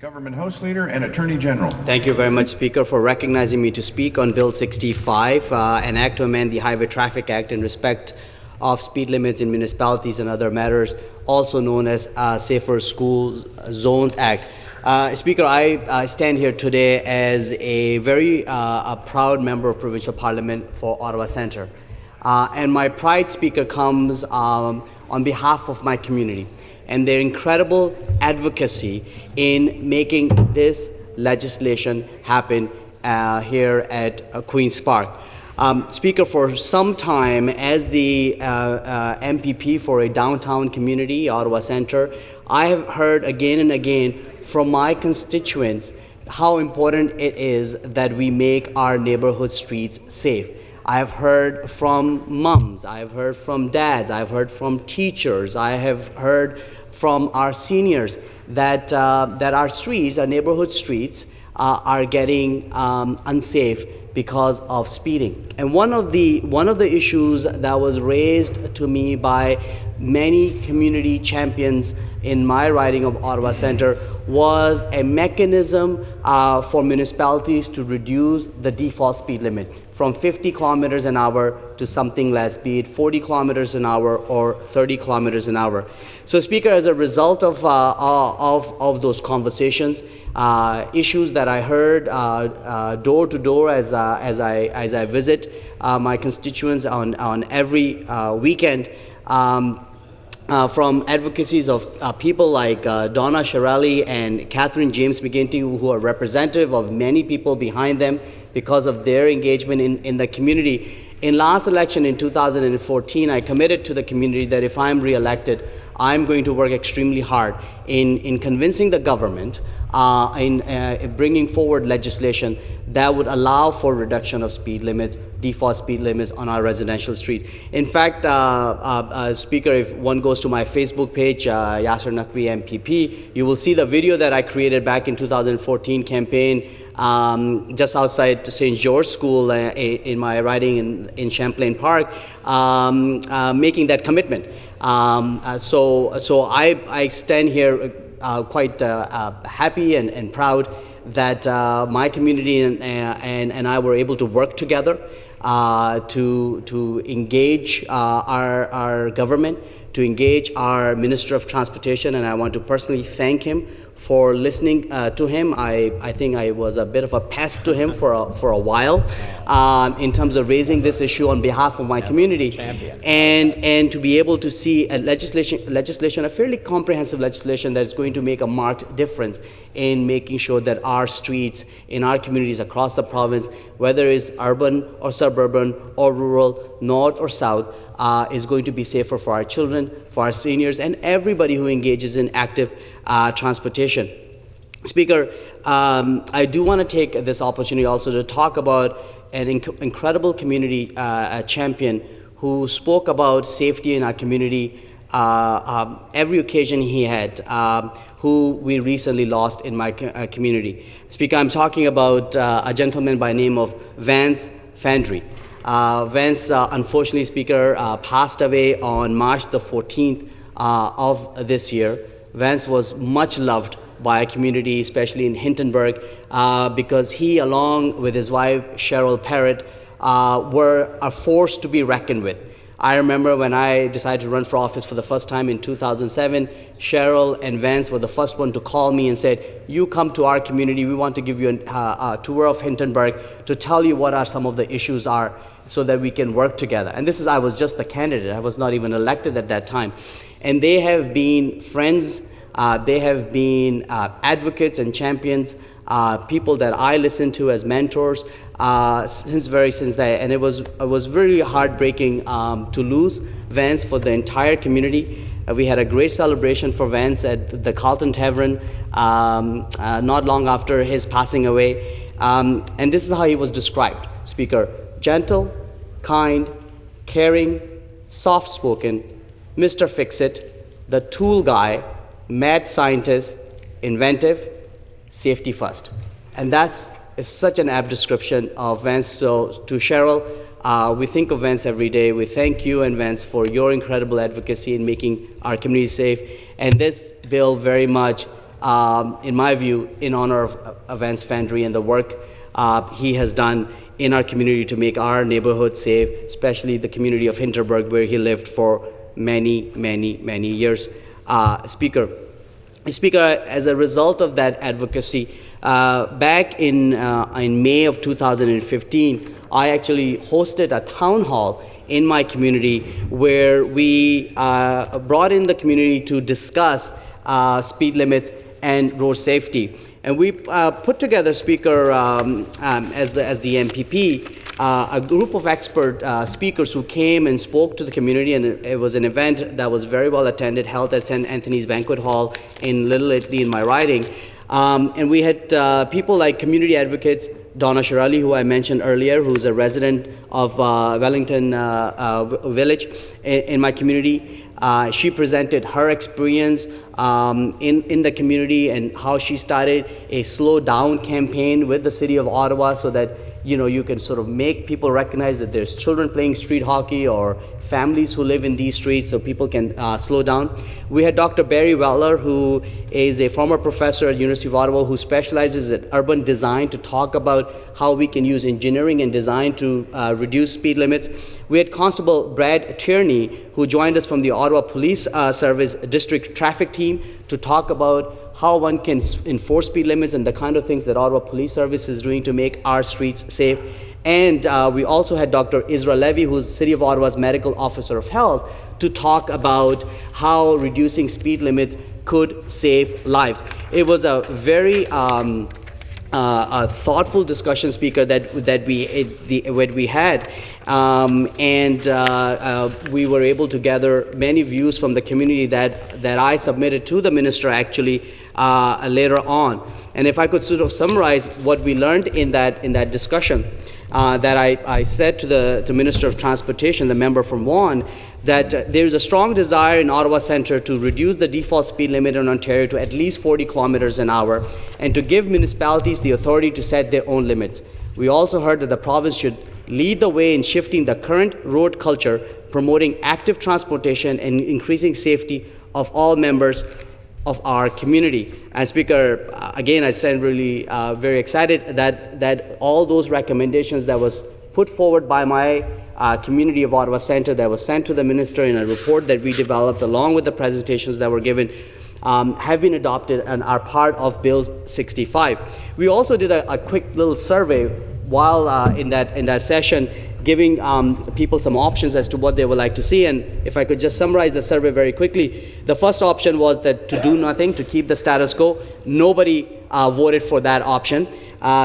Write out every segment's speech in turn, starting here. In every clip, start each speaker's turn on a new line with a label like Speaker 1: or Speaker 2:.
Speaker 1: Government House Leader and Attorney General.
Speaker 2: Thank you very much, Speaker, for recognizing me to speak on Bill 65, an act to amend the Highway Traffic Act in respect of speed limits in municipalities and other matters, also known as Safer School Zones Act. Speaker, I stand here today as a very proud member of Provincial Parliament for Ottawa Centre. And my pride, Speaker, comes on behalf of my community and their incredible advocacy in making this legislation happen here at Queen's Park. Speaker, for some time as the MPP for a downtown community, Ottawa Centre, I have heard again and again from my constituents how important it is that we make our neighborhood streets safe. I have heard from moms, I have heard from dads, I have heard from teachers, I have heard from our seniors that our streets, our neighborhood streets, are getting unsafe because of speeding. And one of the issues that was raised to me by many community champions in my riding of Ottawa Centre was a mechanism for municipalities to reduce the default speed limit from 50 kilometers an hour to something less, be it 40 kilometers an hour or 30 kilometers an hour. So, Speaker, as a result of those conversations, issues that I heard door to door as I visit my constituents on every weekend, from advocacies of people like Donna Shirelli and Catherine James McGinty, who are representative of many people behind them because of their engagement in the community. In last election in 2014, I committed to the community that if I'm re-elected, I'm going to work extremely hard in convincing the government in bringing forward legislation that would allow for reduction of speed limits, default speed limits on our residential street. In fact, Speaker, if one goes to my Facebook page, Yasir Naqvi MPP, you will see the video that I created back in 2014 campaign just outside St. George School in my riding in Champlain Park, making that commitment. So I stand here quite happy and proud that my community and I were able to work together to engage our government, to engage our Minister of Transportation, and I want to personally thank him for listening to him. I think I was a bit of a pest to him for a while in terms of raising this issue on behalf of my community, and to be able to see a legislation, a fairly comprehensive legislation that is going to make a marked difference in making sure that our streets in our communities across the province, whether it's urban or suburban or rural, north or south, is going to be safer for our children, for our seniors, and everybody who engages in active transportation. Speaker, I do want to take this opportunity also to talk about an incredible community champion who spoke about safety in our community every occasion he had, who we recently lost in my community. Speaker, I'm talking about a gentleman by the name of Vance Fandry. Vance, unfortunately, Speaker, passed away on March the 14th of this year. Vance was much loved by a community, especially in Hintonburg, because he, along with his wife, Cheryl Parrott, were a force to be reckoned with. I remember when I decided to run for office for the first time in 2007, Cheryl and Vance were the first one to call me and said, "You come to our community, we want to give you a tour of Hintonburg to tell you what are some of the issues are so that we can work together." And this is, I was just a candidate, I was not even elected at that time. And they have been friends, they have been advocates and champions, people that I listen to as mentors since that. And it was really heartbreaking to lose Vance for the entire community. We had a great celebration for Vance at the Carlton Tavern not long after his passing away. And this is how he was described, Speaker: gentle, kind, caring, soft-spoken, Mr. Fix-It, the tool guy, mad scientist, inventive, safety first. And that's such an apt description of Vance. So to Cheryl, we think of Vance every day. We thank you and Vance for your incredible advocacy in making our community safe. And this bill very much in my view, in honor of Vance Fandry and the work he has done in our community to make our neighborhood safe, especially the community of Hinterberg, where he lived for many, many, many years. Speaker, as a result of that advocacy, back in May of 2015, I actually hosted a town hall in my community where we brought in the community to discuss speed limits and road safety. And we put together, Speaker, as the MPP, a group of expert speakers who came and spoke to the community, and it was an event that was very well attended, held at St. Anthony's Banquet Hall in Little Italy in my riding. And we had people like community advocates, Donna Shirali, who I mentioned earlier, who's a resident of Wellington Village in my community. She presented her experience in the community and how she started a slow down campaign with the city of Ottawa so that you can sort of make people recognize that there's children playing street hockey or families who live in these streets so people can slow down. We had Dr. Barry Weller, who is a former professor at University of Ottawa who specializes in urban design, to talk about how we can use engineering and design to reduce speed limits. We had Constable Brad Tierney, who joined us from the Ottawa Police Service District Traffic Team to talk about how one can enforce speed limits and the kind of things that Ottawa Police Service is doing to make our streets safe. And we also had Dr. Isra Levy, who's City of Ottawa's Medical Officer of Health, to talk about how reducing speed limits could save lives. It was a very a thoughtful discussion, Speaker, that we had, and we were able to gather many views from the community that I submitted to the minister actually later on. And if I could sort of summarize what we learned in that discussion, that I said to the Minister of Transportation, the member from Vaughan, that there is a strong desire in Ottawa Centre to reduce the default speed limit in Ontario to at least 40 kilometers an hour and to give municipalities the authority to set their own limits. We also heard that the province should lead the way in shifting the current road culture, promoting active transportation and increasing safety of all members of our community. And Speaker, again, I stand really very excited that all those recommendations that was put forward by my community of Ottawa Centre, that was sent to the minister in a report that we developed along with the presentations that were given, have been adopted and are part of Bill 65. We also did a quick little survey while in that session, giving people some options as to what they would like to see. And if I could just summarize the survey very quickly, the first option was that to do nothing, to keep the status quo. Nobody voted for that option.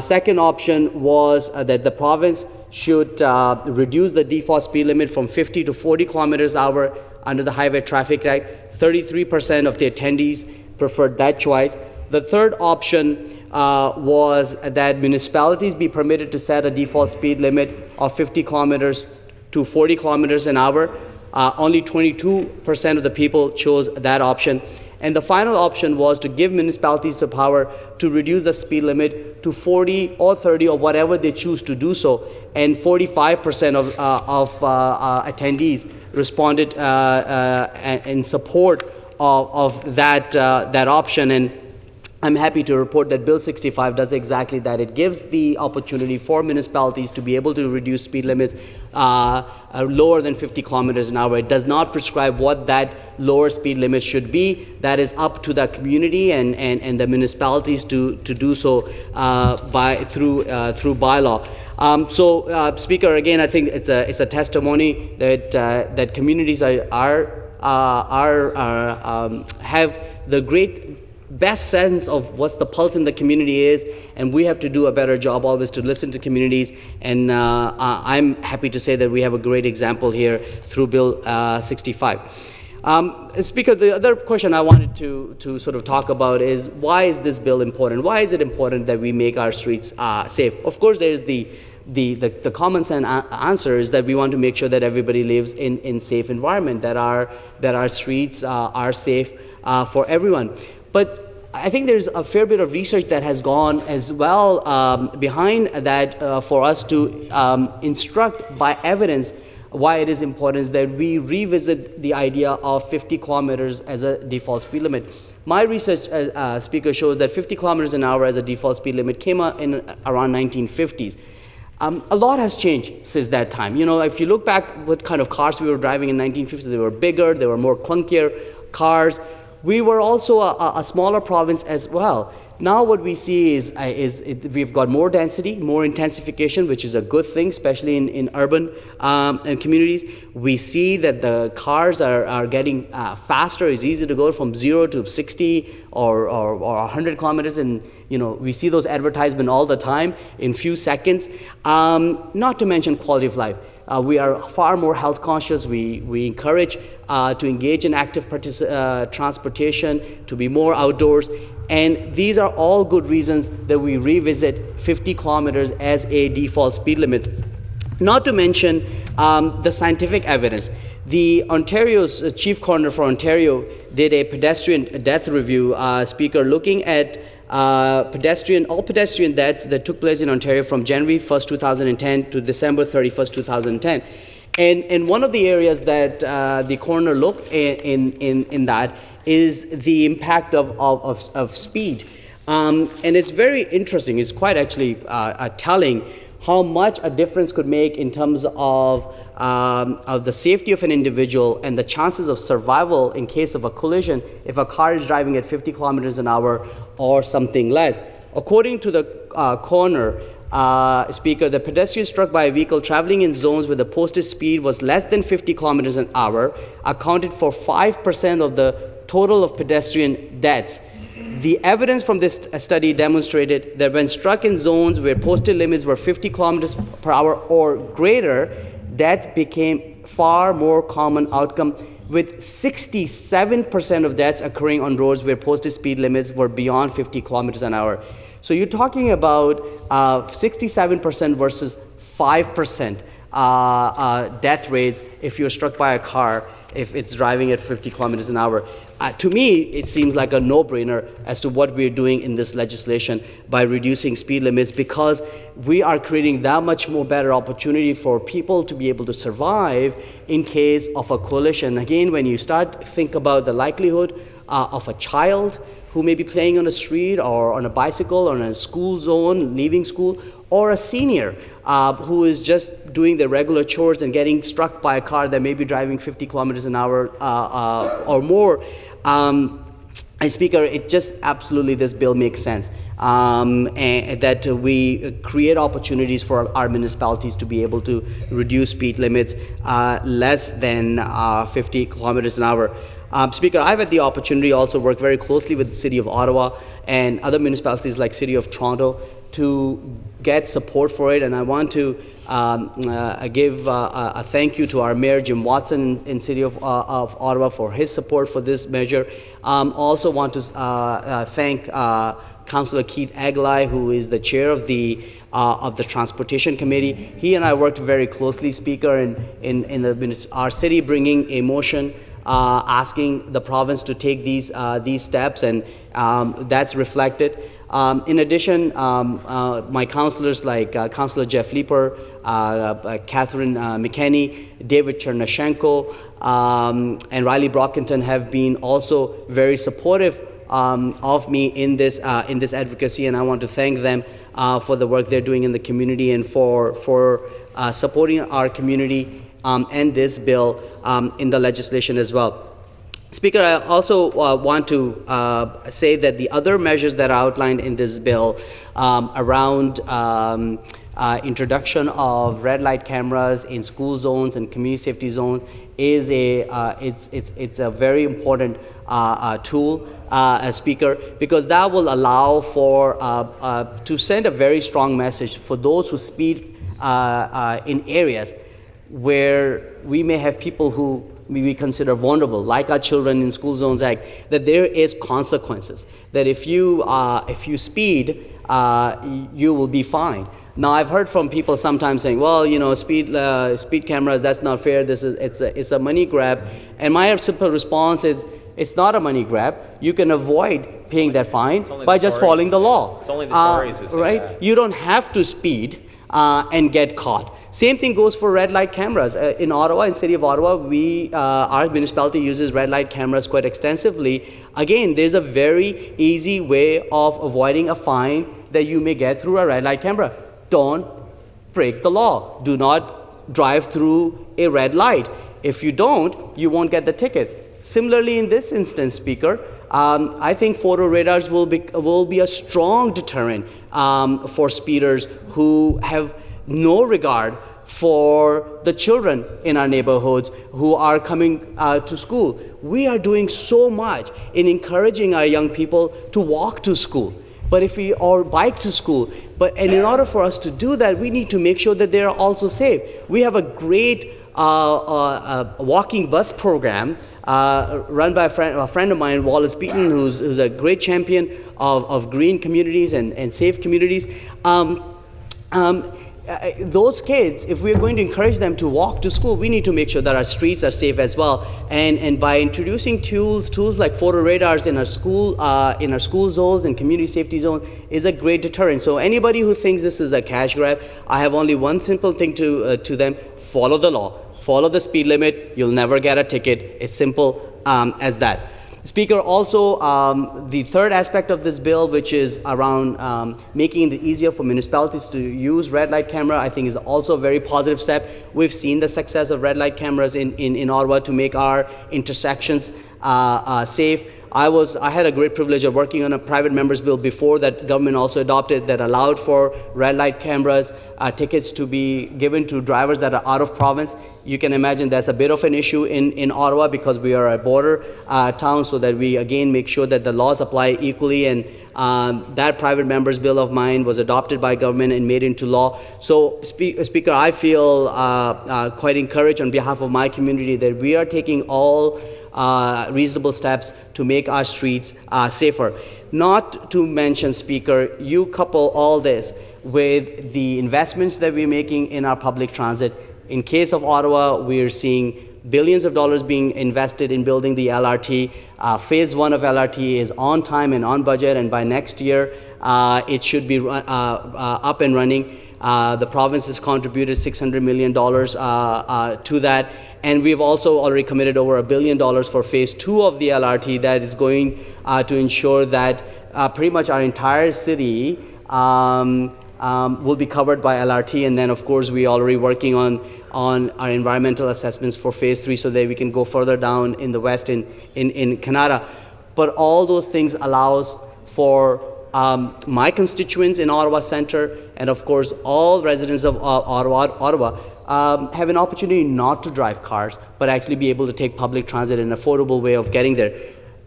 Speaker 2: Second option was that the province should reduce the default speed limit from 50 to 40 kilometers an hour under the Highway Traffic Act. 33% of the attendees preferred that choice. The third option was that municipalities be permitted to set a default speed limit of 50 kilometers to 40 kilometers an hour. Only 22% of the people chose that option. And the final option was to give municipalities the power to reduce the speed limit to 40 or 30 or whatever they choose to do so. And 45% of attendees responded in support of that option. And I'm happy to report that Bill 65 does exactly that. It gives the opportunity for municipalities to be able to reduce speed limits lower than 50 kilometers an hour. It does not prescribe what that lower speed limit should be. That is up to the community and the municipalities to do so through bylaw. Speaker, again, I think it's a testimony that communities have the great best sense of what's the pulse in the community is, and we have to do a better job always to listen to communities. And I'm happy to say that we have a great example here through Bill 65. Speaker, the other question I wanted to sort of talk about is, why is this bill important? Why is it important that we make our streets safe? Of course, there's the common sense answer is that we want to make sure that everybody lives in safe environment, that our streets are safe for everyone. But I think there's a fair bit of research that has gone as well behind that for us to instruct by evidence why it is important that we revisit the idea of 50 kilometers as a default speed limit. My research, Speaker, shows that 50 kilometers an hour as a default speed limit came out in around 1950s. A lot has changed since that time. You know, if you look back what kind of cars we were driving in 1950s, they were bigger, they were more clunkier cars. We were also a smaller province as well. Now what we see is we've got more density, more intensification, which is a good thing, especially in urban communities. We see that the cars are getting faster. It's easy to go from 0 to 60 or 100 kilometers, and you know, we see those advertisements all the time in few seconds. Not to mention quality of life. We are far more health conscious. We encourage to engage in active transportation, to be more outdoors. And these are all good reasons that we revisit 50 kilometers as a default speed limit. Not to mention the scientific evidence. The Ontario's chief coroner for Ontario did a pedestrian death review, Speaker, looking at all pedestrian deaths that took place in Ontario from January 1st, 2010 to December 31st, 2010. And one of the areas that the coroner looked in that is the impact of speed. And it's very interesting. It's quite actually telling how much a difference could make in terms of the safety of an individual and the chances of survival in case of a collision if a car is driving at 50 kilometers an hour or something less. According to the coroner, Speaker, the pedestrian struck by a vehicle traveling in zones where the posted speed was less than 50 kilometers an hour accounted for 5% of the total of pedestrian deaths. The evidence from this study demonstrated that when struck in zones where posted limits were 50 kilometers per hour or greater, death became far more common outcome, with 67% of deaths occurring on roads where posted speed limits were beyond 50 kilometers an hour. So you're talking about 67% versus 5% death rates if you're struck by a car if it's driving at 50 kilometers an hour. To me, it seems like a no-brainer as to what we're doing in this legislation by reducing speed limits, because we are creating that much more better opportunity for people to be able to survive in case of a collision. Again, when you start to think about the likelihood of a child who may be playing on the street or on a bicycle or in a school zone, leaving school, or a senior who is just doing the regular chores and getting struck by a car that may be driving 50 kilometers an hour or more. And Speaker, it just absolutely, this bill makes sense, and that we create opportunities for our municipalities to be able to reduce speed limits less than 50 kilometers an hour. Speaker, I've had the opportunity also work very closely with the City of Ottawa and other municipalities like City of Toronto to get support for it, and I want to give a thank you to our Mayor Jim Watson in City of Ottawa for his support for this measure. Also want to thank Councillor Keith Aglai, who is the chair of the Transportation Committee. He and I worked very closely, Speaker, in our city bringing a motion asking the province to take these steps, and that's reflected. In addition, my councillors like Councillor Jeff Leeper, Catherine McKenney, David Chernashenko, and Riley Brockington have been also very supportive of me in this advocacy, and I want to thank them for the work they're doing in the community and for supporting our community and this bill in the legislation as well. Speaker, I also want to say that the other measures that are outlined in this bill around introduction of red light cameras in school zones and community safety zones is it's a very important tool, Speaker, because that will allow for to send a very strong message for those who speed in areas where we may have people who we consider vulnerable, like our Children in School Zones Act, that there is consequences. That if you speed, you will be fined. Now, I've heard from people sometimes saying, well, you know, speed cameras, that's not fair. It's a money grab. And my simple response is, it's not a money grab. You can avoid paying that fine by just following the law.
Speaker 3: It's only the Tories who say
Speaker 2: right?
Speaker 3: that.
Speaker 2: You don't have to speed. and get caught. Same thing goes for red light cameras. In Ottawa, in city of Ottawa, our municipality uses red light cameras quite extensively. Again, there's a very easy way of avoiding a fine that you may get through a red light camera. Don't break the law. Do not drive through a red light. If you don't, you won't get the ticket. Similarly, in this instance, Speaker, I think photo radars will be a strong deterrent for speeders who have no regard for the children in our neighborhoods who are coming to school. We are doing so much in encouraging our young people to walk to school, or bike to school. And in order for us to do that, we need to make sure that they are also safe. We have a great walking bus program run by a friend of mine, Wallace Beaton, who's a great champion of green communities and safe communities. Those kids, if we're going to encourage them to walk to school, we need to make sure that our streets are safe as well. And by introducing tools like photo radars in our school zones and community safety zone is a great deterrent. So anybody who thinks this is a cash grab, I have only one simple thing to them: follow the law, follow the speed limit. You'll never get a ticket. It's simple as that. Speaker, also the third aspect of this bill, which is around making it easier for municipalities to use red light camera, I think is also a very positive step. We've seen the success of red light cameras in Ottawa to make our intersections safe. I had a great privilege of working on a private member's bill before that government also adopted that allowed for red light cameras, tickets to be given to drivers that are out of province. You can imagine that's a bit of an issue in Ottawa because we are a border town, so that we again make sure that the laws apply equally. And that private member's bill of mine was adopted by government and made into law. So Speaker, I feel quite encouraged on behalf of my community that we are taking all reasonable steps to make our streets safer. Not to mention, Speaker, you couple all this with the investments that we're making in our public transit. In case of Ottawa, we're seeing billions of dollars being invested in building the LRT. Phase 1 of LRT is on time and on budget, and by next year, it should be up and running. The province has contributed $600 million to that, and we've also already committed over $1 billion for phase 2 of the LRT that is going to ensure that pretty much our entire city will be covered by LRT. And then, of course, we're already working on our environmental assessments for phase 3 so that we can go further down in the west in Canada. But all those things allows for my constituents in Ottawa Centre, and of course all residents of Ottawa have an opportunity not to drive cars, but actually be able to take public transit in an affordable way of getting there.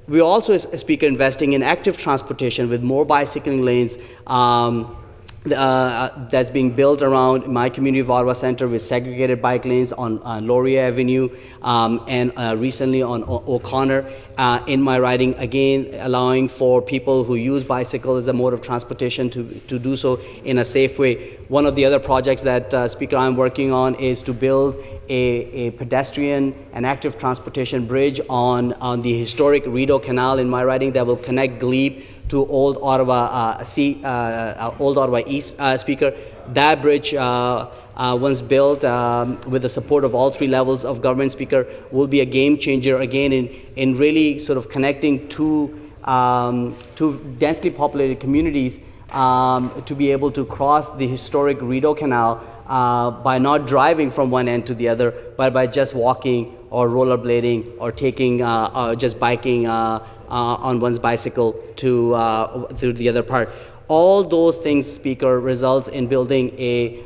Speaker 2: We're also, Speaker, investing in active transportation with more bicycling lanes that's being built around my community of Ottawa Centre with segregated bike lanes on Laurier Avenue and recently on O'Connor in my riding, again allowing for people who use bicycle as a mode of transportation to do so in a safe way. One of the other projects that, Speaker, I'm working on is to build a pedestrian and active transportation bridge on the historic Rideau Canal in my riding that will connect Glebe to Old Ottawa Old Ottawa East, Speaker. That bridge, once built with the support of all 3 levels of government, Speaker, will be a game changer again in really sort of connecting two densely populated communities to be able to cross the historic Rideau Canal by not driving from one end to the other, but by just walking or rollerblading or taking just biking on one's bicycle to the other part. All those things, Speaker, results in building a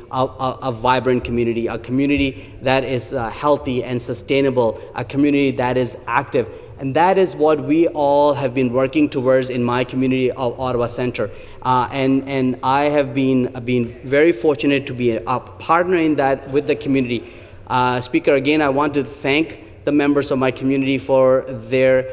Speaker 2: vibrant community, a community that is healthy and sustainable, a community that is active. And that is what we all have been working towards in my community of Ottawa Centre. And I have been very fortunate to be a partner in that with the community. Speaker, again, I want to thank the members of my community for their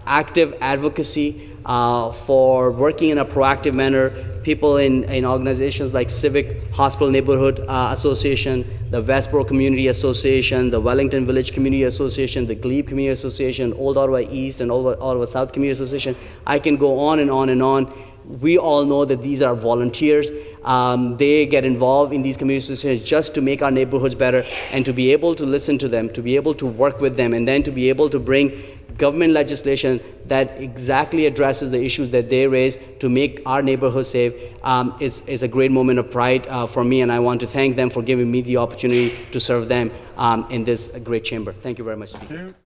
Speaker 2: active advocacy, for working in a proactive manner. People in organizations like Civic Hospital Neighborhood Association, the Westboro Community Association, the Wellington Village Community Association, the Glebe Community Association, Old Ottawa East and Old Ottawa South Community Association. I can go on and on and on. We all know that these are volunteers. They get involved in these community associations just to make our neighborhoods better, and to be able to listen to them, to be able to work with them, and then to be able to bring government legislation that exactly addresses the issues that they raise to make our neighborhood safe is a great moment of pride for me, and I want to thank them for giving me the opportunity to serve them in this great chamber. Thank you very much, Speaker.